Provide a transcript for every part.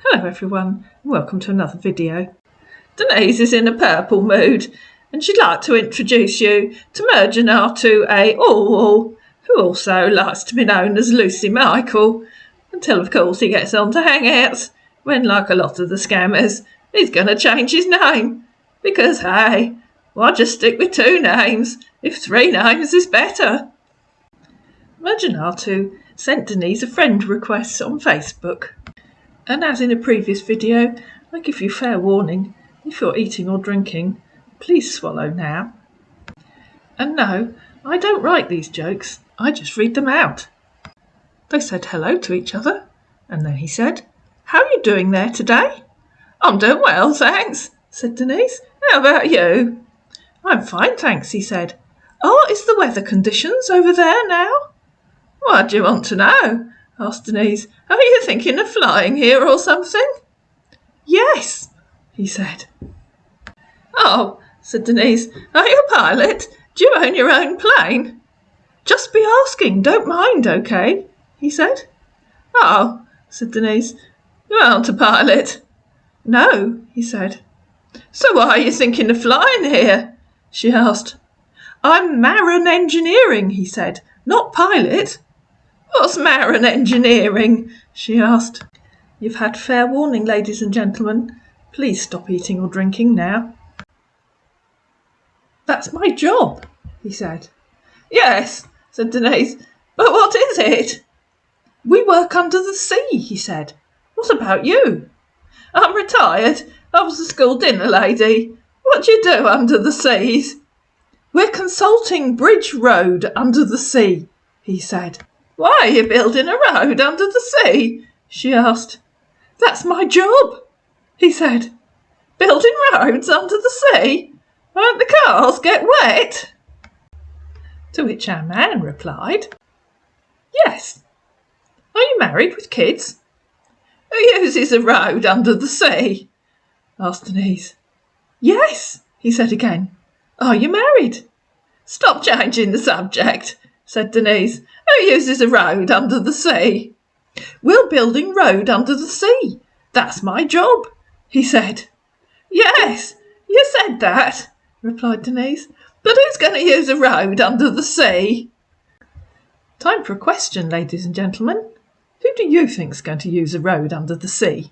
Hello everyone, and welcome to another video. Denise is in a purple mood, and she'd like to introduce you to Merjanatu A. Orwell, who also likes to be known as Lucy Michael, until of course he gets on to Hangouts, when like a lot of the scammers, he's going to change his name. Because hey, why just stick with 2 names if 3 names is better? Merjanatu sent Denise a friend request on Facebook. And as in a previous video, I give you fair warning, if you're eating or drinking, please swallow now. And no, I don't write these jokes, I just read them out. They said hello to each other, and then he said, "How are you doing there today?" "I'm doing well, thanks," said Denise. "How about you?" "I'm fine, thanks," he said. "Oh, is the weather conditions over there now?" "What do you want to know?" asked Denise. "Are you thinking of flying here or something?" "Yes," he said. "Oh," said Denise, "are you a pilot? Do you own your own plane?" "Just be asking, don't mind, okay?" he said. "Oh," said Denise, "you aren't a pilot?" "No," he said. "So why are you thinking of flying here?" she asked. "I'm Marin Engineering," he said, "not pilot." "What's Marin Engineering?" she asked. You've had fair warning, ladies and gentlemen. Please stop eating or drinking now. "That's my job," he said. "Yes," said Denise, "but what is it?" "We work under the sea," he said. "What about you?" "I'm retired. I was a school dinner lady. What do you do under the seas?" "We're consulting Bridge Road under the sea," he said. "Why are you building a road under the sea?" she asked. "That's my job," he said. "Building roads under the sea? Won't the cars get wet?" To which our man replied, "Yes." "Are you married with kids?" "Who uses a road under the sea?" asked Denise. "Yes," he said again. "Are you married?" "Stop changing the subject," said Denise. "Who uses a road under the sea?" "We're building road under the sea. That's my job," he said. "Yes, you said that," replied Denise. "But who's going to use a road under the sea?" Time for a question, ladies and gentlemen. Who do you think's going to use a road under the sea?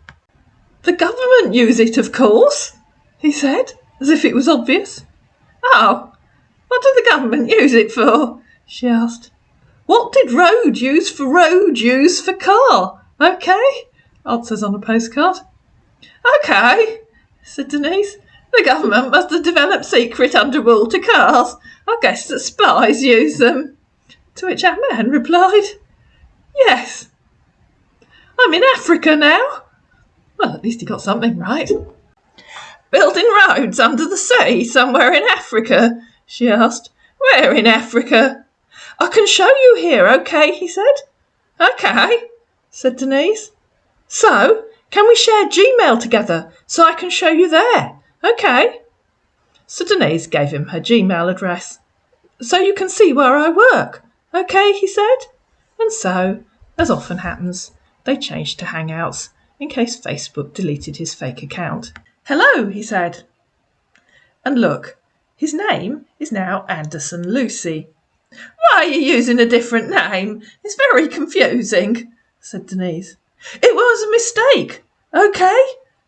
"The government use it, of course," he said, as if it was obvious. "Oh, what did the government use it for?" she asked. "What did road use for car? Okay?" Answers on a postcard. "Okay," said Denise. "The government must have developed secret underwater cars. I guess that spies use them." To which our man replied, "Yes." "I'm in Africa now." Well, at least he got something right. "Building roads under the sea somewhere in Africa?" she asked. "Where in Africa?" "I can show you here, okay?" he said. "Okay," said Denise. "So, can we share Gmail together so I can show you there? Okay." So Denise gave him her Gmail address. "So you can see where I work, okay?" he said. And so, as often happens, they changed to Hangouts in case Facebook deleted his fake account. "Hello," he said. And look, his name is now Anderson Lucy. "Why are you using a different name? It's very confusing," said Denise. "It was a mistake, okay?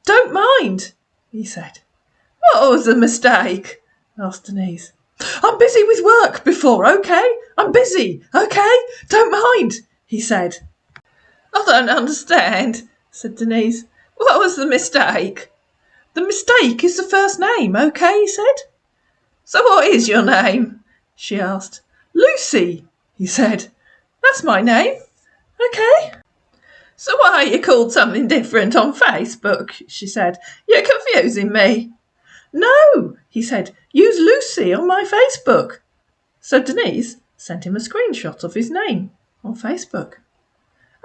Don't mind," he said. "What was the mistake?" asked Denise. "I'm busy with work before, okay? I'm busy, okay? Don't mind," he said. "I don't understand," said Denise. "What was the mistake?" "The mistake is the first name, okay?" he said. "So what is your name?" she asked. "Lucy," he said. "That's my name, okay?" "So why are you called something different on Facebook?" she said. "You're confusing me." "No," he said. "Use Lucy on my Facebook." So Denise sent him a screenshot of his name on Facebook.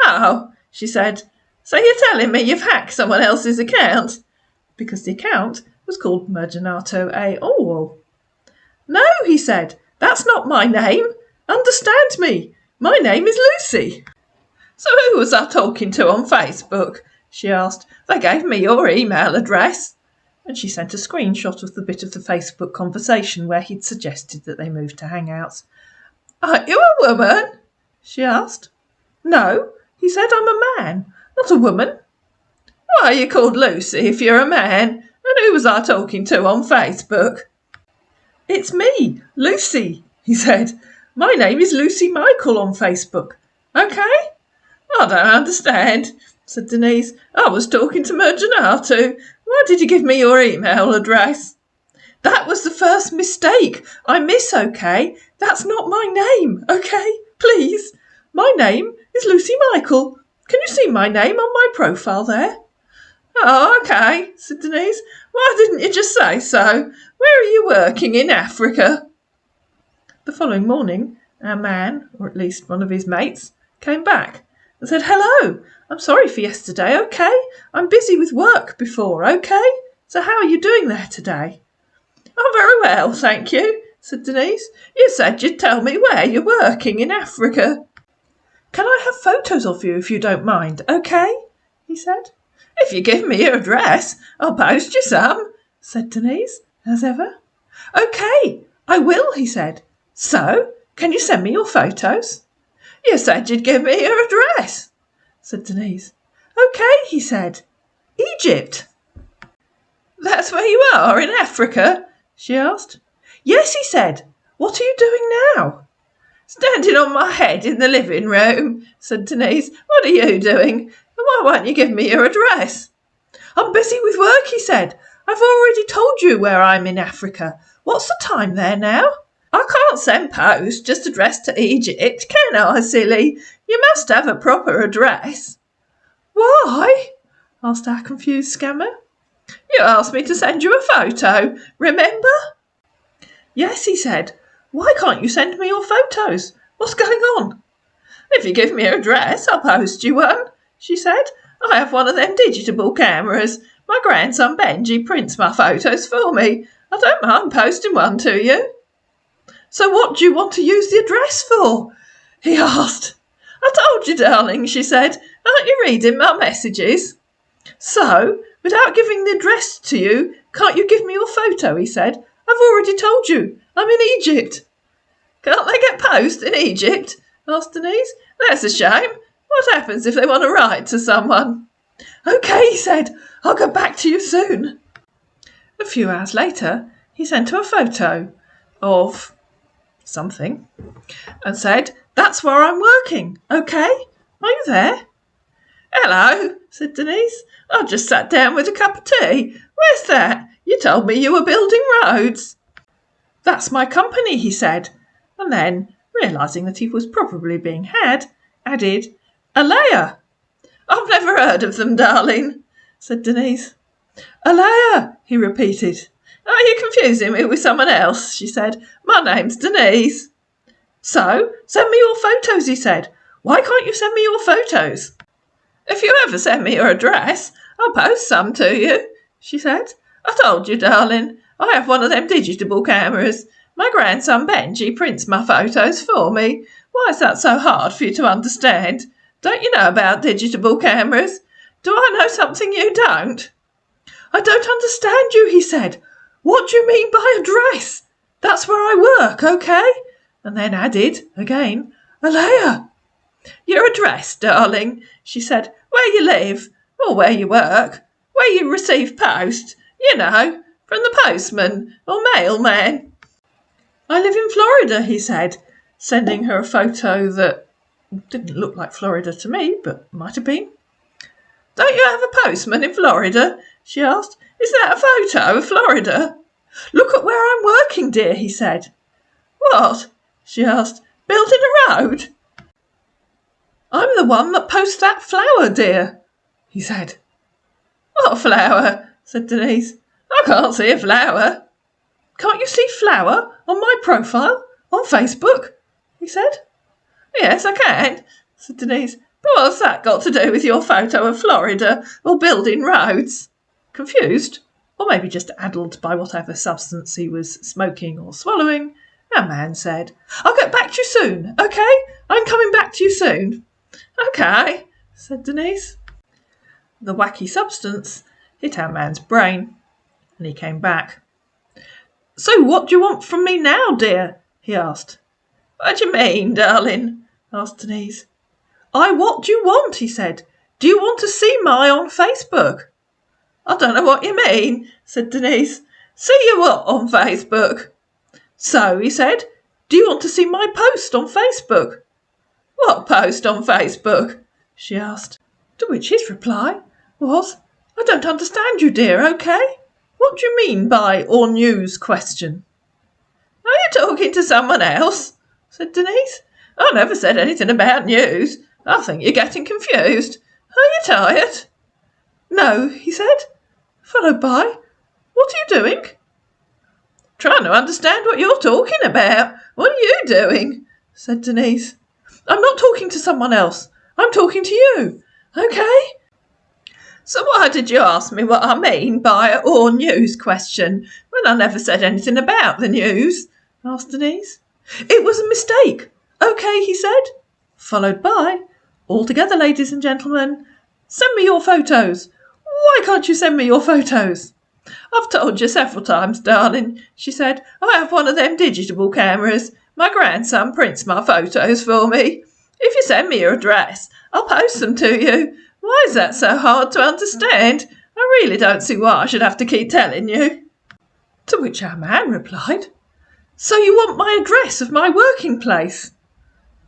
"Oh," she said. "So you're telling me you've hacked someone else's account?" Because the account was called Merjanatu A. Orwell. "No," he said. "That's not my name. Understand me. My name is Lucy." "So who was I talking to on Facebook?" she asked. They gave me your email address. And she sent a screenshot of the bit of the Facebook conversation where he'd suggested that they move to Hangouts. Aren't you a woman? She asked. No, he said, I'm a man, not a woman. Why are you called Lucy if you're a man? And who was I talking to on Facebook? It's me, Lucy, he said. My name is Lucy Michael on Facebook. OK? I don't understand, said Denise. I was talking to Merjanatu. Why did you give me your email address? That was the first mistake. I miss, OK? That's not my name, OK? Please. My name is Lucy Michael. Can you see my name on my profile there? Oh, OK, said Denise. Why didn't you just say so? Where are you working in Africa? The following morning, our man, or at least one of his mates, came back and said, Hello, I'm sorry for yesterday, OK? I'm busy with work before, OK? So how are you doing there today? Oh, very well, thank you, said Denise. You said you'd tell me where you're working in Africa. Can I have photos of you if you don't mind, OK? He said. If you give me your address, I'll post you some, said Denise, as ever. OK, I will, he said. So, can you send me your photos? You said you'd give me your address, said Denise. OK, he said. Egypt. That's where you are in Africa? She asked. Yes, he said. What are you doing now? Standing on my head in the living room, said Denise. What are you doing? And why won't you give me your address? I'm busy with work, he said. I've already told you where I'm in Africa. What's the time there now? I can't send post just addressed to Egypt, can I, silly? You must have a proper address. Why? Asked our confused scammer. You asked me to send you a photo, remember? Yes, he said. Why can't you send me your photos? What's going on? If you give me your address, I'll post you one, she said. I have one of them digitable cameras. My grandson Benji prints my photos for me. I don't mind posting one to you. So what do you want to use the address for? He asked. I told you, darling, she said. Aren't you reading my messages? So, without giving the address to you, can't you give me your photo, he said. I've already told you. I'm in Egypt. Can't they get post in Egypt? Asked Denise. That's a shame. What happens if they want to write to someone? OK, he said. I'll get back to you soon. A few hours later, he sent her a photo of something and said, That's where I'm working. OK? Are you there? Hello, said Denise. I've just sat down with a cup of tea. Where's that? You told me you were building roads. That's my company, he said, and then, realising that he was probably being had, added, Alea. I've never heard of them, darling, said Denise. Alea, he repeated. Are you confusing me with someone else? She said. My name's Denise. So, send me your photos, he said. Why can't you send me your photos? If you ever send me your address, I'll post some to you, she said. I told you, darling, I have one of them digitable cameras. My grandson Benji prints my photos for me. Why is that so hard for you to understand? Don't you know about digitable cameras? Do I know something you don't? I don't understand you, he said. What do you mean by address? That's where I work, OK? And then added, again, Alea. Your address, darling, she said, where you live, or where you work, where you receive post, you know, from the postman or mailman. I live in Florida, he said, sending her a photo that didn't look like Florida to me, but might have been. Don't you have a postman in Florida? She asked. Is that a photo of Florida? Look at where I'm working, dear, he said. What? She asked. Building a road? I'm the one that posts that flower, dear, he said. What flower? Said Denise. I can't see a flower. Can't you see flower on my profile on Facebook? He said. Yes, I can, said Denise. But what's that got to do with your photo of Florida or building roads? Confused, or maybe just addled by whatever substance he was smoking or swallowing, our man said, I'll get back to you soon, OK? I'm coming back to you soon. OK, said Denise. The wacky substance hit our man's brain, and he came back. "So what do you want from me now, dear?" he asked. "What do you mean, darling?" asked Denise. What do you want?" he said. "Do you want to see my on Facebook?" "I don't know what you mean," said Denise. "See you what on Facebook?" "So," he said, "do you want to see my post on Facebook?" "What post on Facebook?" she asked. To which his reply was, "I don't understand you, dear, okay? What do you mean by all news question?" "Are you talking to someone else?" said Denise. "I never said anything about news. I think you're getting confused. Are you tired?" "No," he said, followed by, "What are you doing?" "Trying to understand what you're talking about. What are you doing?" said Denise. "I'm not talking to someone else. I'm talking to you. Okay?" "So why did you ask me what I mean by an all news question when I never said anything about the news?" asked Denise. "It was a mistake. Okay," he said, followed by, "All together, ladies and gentlemen, send me your photos. Why can't you send me your photos?" "I've told you several times, darling," she said. "I have one of them digital cameras. My grandson prints my photos for me. If you send me your address, I'll post them to you. Why is that so hard to understand? I really don't see why I should have to keep telling you." To which our man replied, "So you want my address of my working place?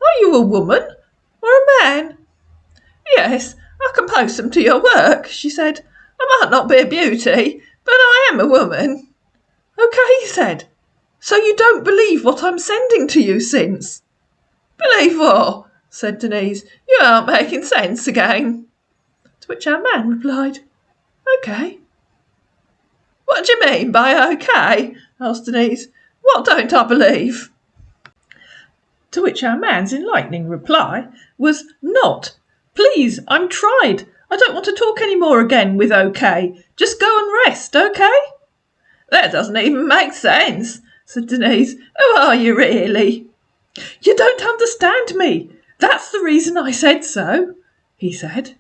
Are you a woman or a man?" "Yes, I can post them to your work," she said. "I might not be a beauty, but I am a woman." "Okay," he said. "So you don't believe what I'm sending to you since?" "Believe what?" said Denise. "You aren't making sense again." To which our man replied, "Okay." "What do you mean by okay?" asked Denise. "What don't I believe?" To which our man's enlightening reply was, "Not. Please, I'm tried. I don't want to talk any more again with okay. Just go and rest, okay?" "That doesn't even make sense," said Denise. "Who are you really?" "You don't understand me. That's the reason I said so," he said.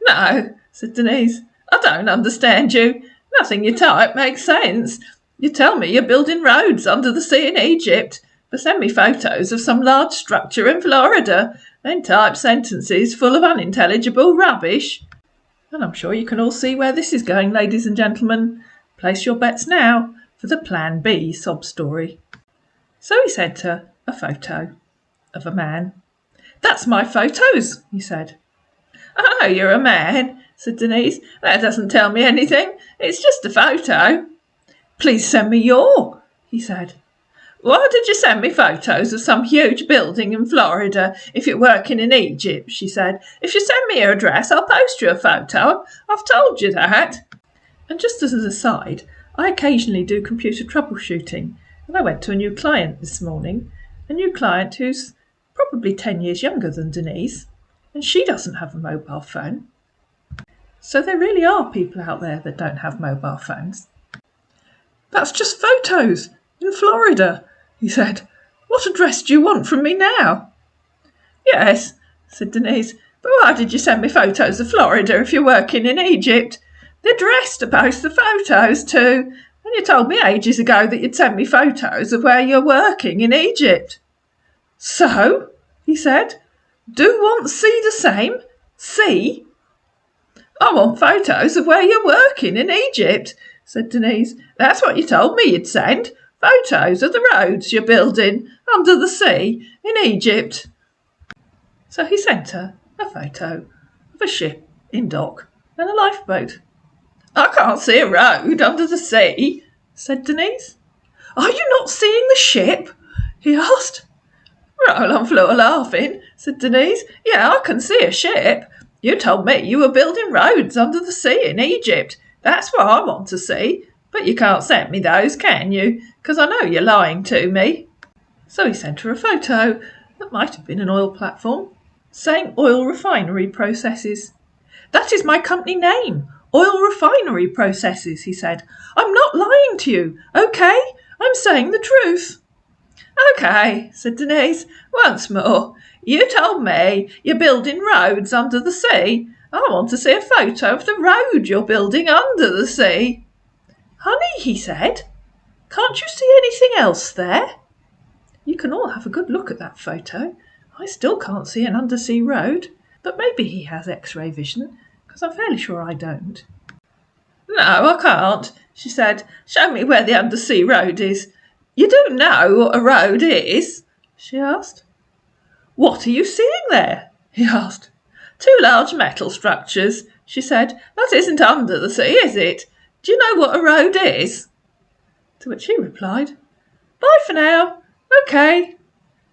"No," said Denise, "I don't understand you. Nothing you type makes sense. You tell me you're building roads under the sea in Egypt, but send me photos of some large structure in Florida, then type sentences full of unintelligible rubbish. And I'm sure you can all see where this is going, ladies and gentlemen. Place your bets now for the Plan B sob story. So he sent her a photo of a man. "That's my photos," he said. "Oh, you're a man," said Denise. "That doesn't tell me anything. It's just a photo." "Please send me your," he said. "Why did you send me photos of some huge building in Florida if you're working in Egypt?" she said. "If you send me your address, I'll post you a photo. I've told you that." And just as an aside, I occasionally do computer troubleshooting, and I went to a new client this morning, a new client who's probably 10 years younger than Denise, and she doesn't have a mobile phone. So there really are people out there that don't have mobile phones. "That's just photos in Florida," he said. "What address do you want from me now?" "Yes," said Denise, "but why did you send me photos of Florida if you're working in Egypt? The address to post the photos to, and you told me ages ago that you'd send me photos of where you're working in Egypt." "So," he said, "do want to see the same? See?" "I want photos of where you're working in Egypt," said Denise. "That's what you told me you'd send. Photos of the roads you're building under the sea in Egypt." So he sent her a photo of a ship in dock and a lifeboat. "I can't see a road under the sea," said Denise. "Are you not seeing the ship?" he asked. "Roll on floor laughing," said Denise. "Yeah, I can see a ship. You told me you were building roads under the sea in Egypt. That's what I want to see. But you can't send me those, can you? Because I know you're lying to me." So he sent her a photo that might have been an oil platform, saying Oil Refinery Processes. "That is my company name, Oil Refinery Processes," he said. "I'm not lying to you, okay? I'm saying the truth." "Okay," said Denise. "Once more. You told me you're building roads under the sea. I want to see a photo of the road you're building under the sea. Honey, he said, can't you see anything else there? You can all have a good look at that photo. I still can't see an undersea road, but maybe he has X-ray vision, because I'm fairly sure I don't. No, I can't, she said. Show me where the undersea road is. You do know what a road is? She asked. What are you seeing there? He asked. 2 large metal structures, she said. That isn't under the sea, is it? Do you know what a road is? To which he replied, Bye for now. OK.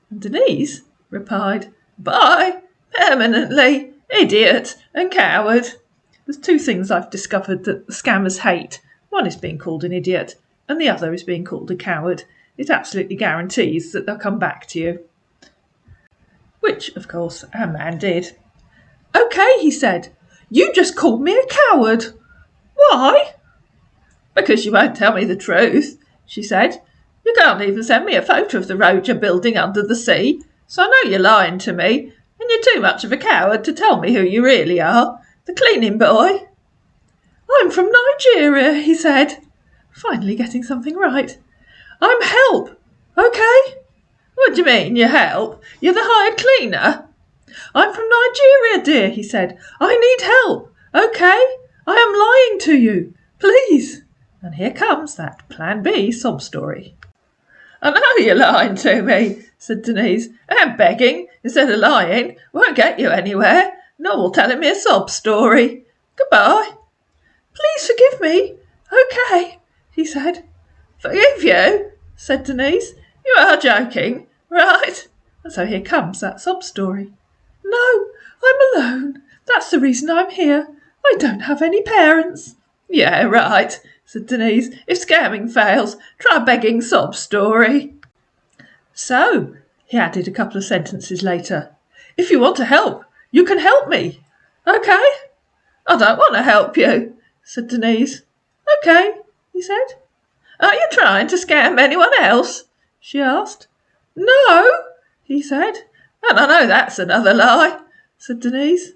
And Denise replied, Bye, permanently, idiot and coward. There's 2 things I've discovered that the scammers hate. One is being called an idiot, and the other is being called a coward. It absolutely guarantees that they'll come back to you. Which, of course, our man did. OK, he said, you just called me a coward. Why? Because you won't tell me the truth, she said. You can't even send me a photo of the road you're building under the sea, so I know you're lying to me, and you're too much of a coward to tell me who you really are, the cleaning boy. I'm from Nigeria, he said, finally getting something right. I'm help, OK? What do you mean, you're help? You're the hired cleaner? I'm from Nigeria, dear, he said. I need help, OK? I am lying to you, please. And here comes that Plan B sob story. I know you're lying to me, said Denise, and begging instead of lying won't get you anywhere, nor will telling me a sob story. Goodbye. Please forgive me. OK, he said. Forgive you? Said Denise. You are joking, right? And so here comes that sob story. No, I'm alone. That's the reason I'm here. I don't have any parents. Yeah, right, said Denise. If scamming fails, try begging sob story. So, he added a couple of sentences later, if you want to help, you can help me. OK? I don't want to help you, said Denise. OK, he said. Are you trying to scam anyone else? She asked. No, he said. And I know that's another lie, said Denise.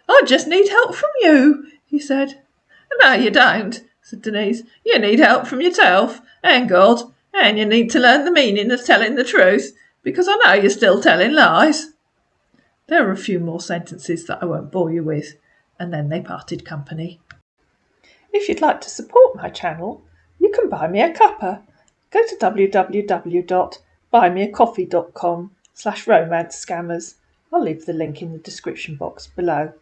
I just need help from you, he said. No, you don't, said Denise. You need help from yourself and God, and you need to learn the meaning of telling the truth, because I know you're still telling lies. There are a few more sentences that I won't bore you with, and then they parted company. If you'd like to support my channel, you can buy me a cuppa. Go to www.buymeacoffee.com/romancescammers. I'll leave the link in the description box below.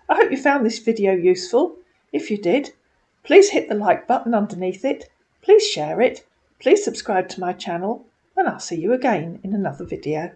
I hope you found this video useful. If you did, please hit the like button underneath it, please share it, please subscribe to my channel, and I'll see you again in another video.